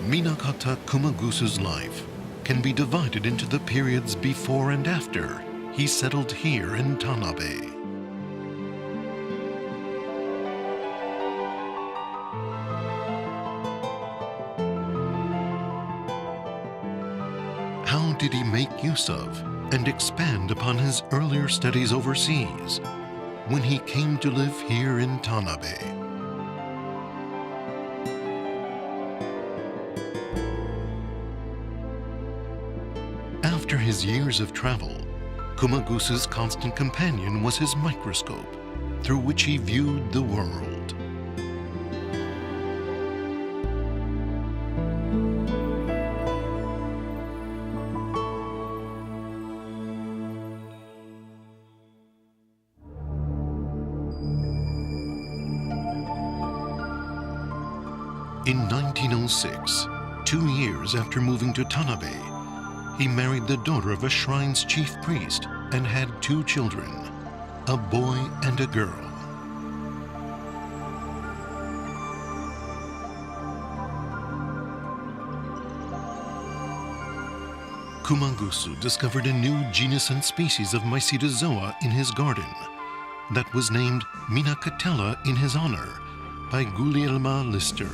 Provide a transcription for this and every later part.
Minakata Kumagusu's life can be divided into the periods before and after he settled here in Tanabe. How did he make use of and expand upon his earlier studies overseas when he came to live here in Tanabe? After his years of travel, Kumagusu's constant companion was his microscope, through which he viewed the world. In 1906, 2 years after moving to Tanabe, he married the daughter of a shrine's chief priest and had 2 children, a boy and a girl. Kumagusu discovered a new genus and species of Mycetozoa in his garden that was named Minacatella in his honor by Guglielma Lister.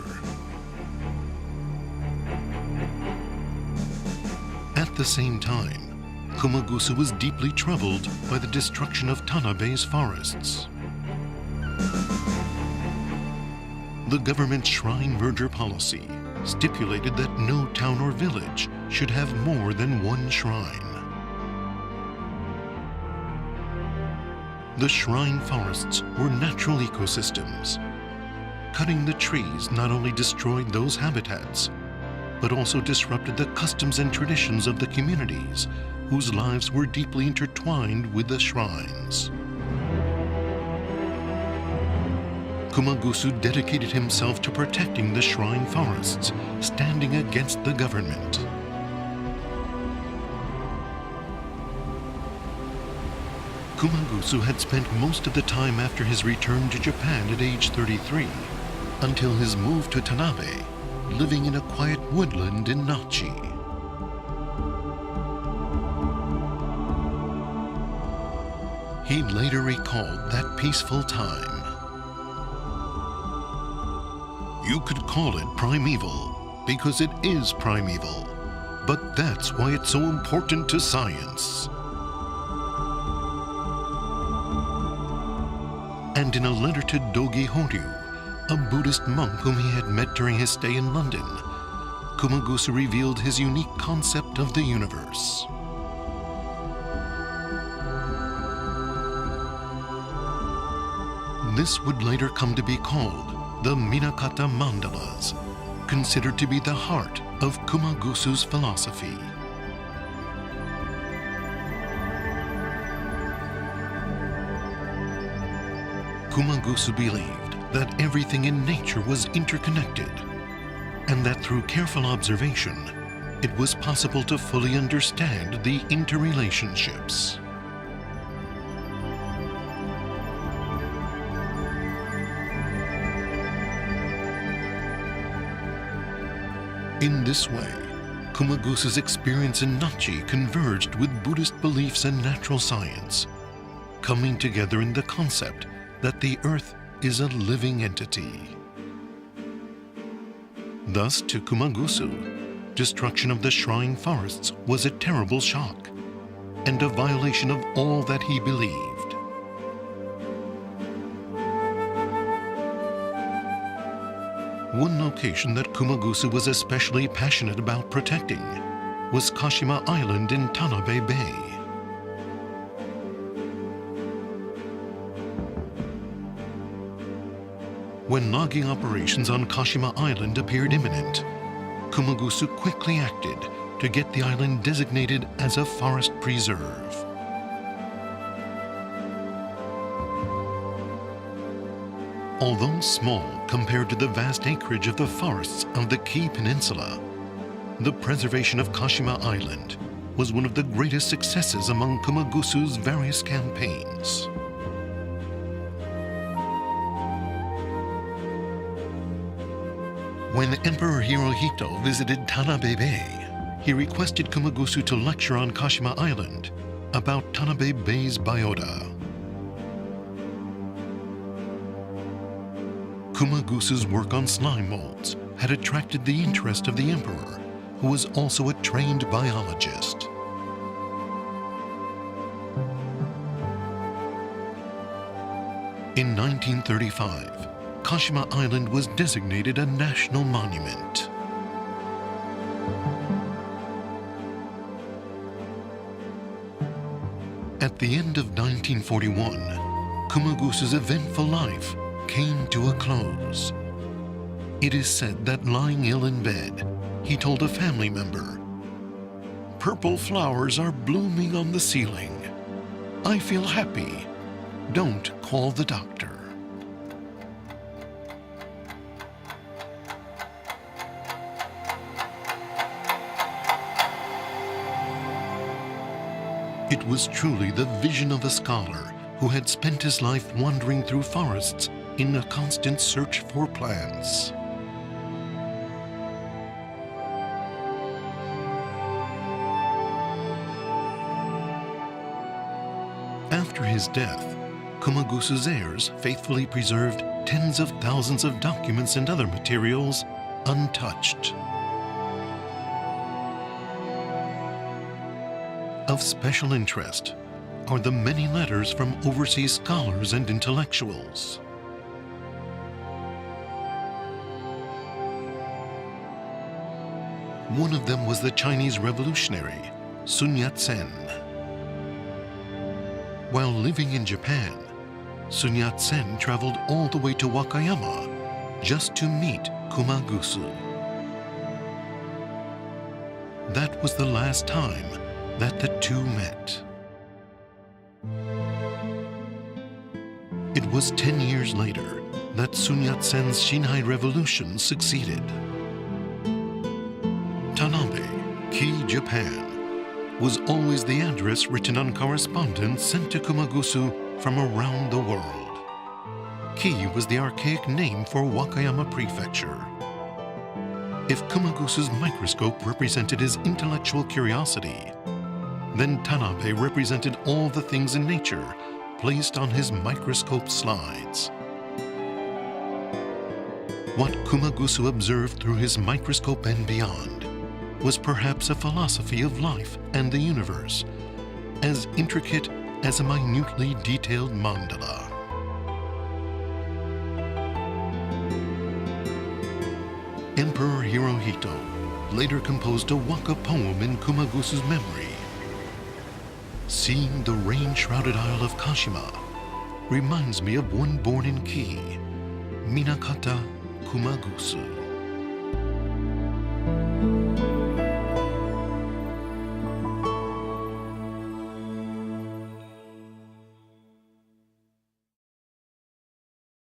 At the same time, Kumagusu was deeply troubled by the destruction of Tanabe's forests. The government's shrine merger policy stipulated that no town or village should have more than 1 shrine. The shrine forests were natural ecosystems. Cutting the trees not only destroyed those habitats, but also disrupted the customs and traditions of the communities whose lives were deeply intertwined with the shrines. Kumagusu dedicated himself to protecting the shrine forests, standing against the government. Kumagusu had spent most of the time after his return to Japan at age 33, until his move to Tanabe, living in a quiet woodland in Nachi. He later recalled that peaceful time. You could call it primeval, because it is primeval, but that's why it's so important to science. And in a letter to Dogi Horyu, a Buddhist monk whom he had met during his stay in London, Kumagusu revealed his unique concept of the universe. This would later come to be called the Minakata Mandalas, considered to be the heart of Kumagusu's philosophy. Kumagusu believed that everything in nature was interconnected, and that through careful observation, it was possible to fully understand the interrelationships. In this way, Kumagusu's experience in Nachi converged with Buddhist beliefs and natural science, coming together in the concept that the earth is a living entity. Thus, to Kumagusu, destruction of the shrine forests was a terrible shock and a violation of all that he believed. One location that Kumagusu was especially passionate about protecting was Kashima Island in Tanabe Bay. When logging operations on Kashima Island appeared imminent, Kumagusu quickly acted to get the island designated as a forest preserve. Although small compared to the vast acreage of the forests of the Kii Peninsula, the preservation of Kashima Island was one of the greatest successes among Kumagusu's various campaigns. When Emperor Hirohito visited Tanabe Bay, he requested Kumagusu to lecture on Kashima Island about Tanabe Bay's biota. Kumagusu's work on slime molds had attracted the interest of the emperor, who was also a trained biologist. In 1935, Kashima Island was designated a national monument. At the end of 1941, Kumagusu's eventful life came to a close. It is said that lying ill in bed, he told a family member, "Purple flowers are blooming on the ceiling. I feel happy. Don't call the doctor." It was truly the vision of a scholar who had spent his life wandering through forests in a constant search for plants. After his death, Kumagusu's heirs faithfully preserved tens of thousands of documents and other materials untouched. Of special interest are the many letters from overseas scholars and intellectuals. One of them was the Chinese revolutionary, Sun Yat-sen. While living in Japan, Sun Yat-sen traveled all the way to Wakayama just to meet Kumagusu. That was the last time that the two met. It was 10 years later that Sun Yat-sen's Shinhai Revolution succeeded. Tanabe Kii Japan was always the address written on correspondence sent to Kumagusu from around the world. Kii was the archaic name for Wakayama Prefecture. If Kumagusu's microscope represented his intellectual curiosity, then Tanabe represented all the things in nature placed on his microscope slides. What Kumagusu observed through his microscope and beyond was perhaps a philosophy of life and the universe, as intricate as a minutely detailed mandala. Emperor Hirohito later composed a waka poem in Kumagusu's memory. Seeing the rain-shrouded isle of Kashima reminds me of one born in Kii, Minakata Kumagusu.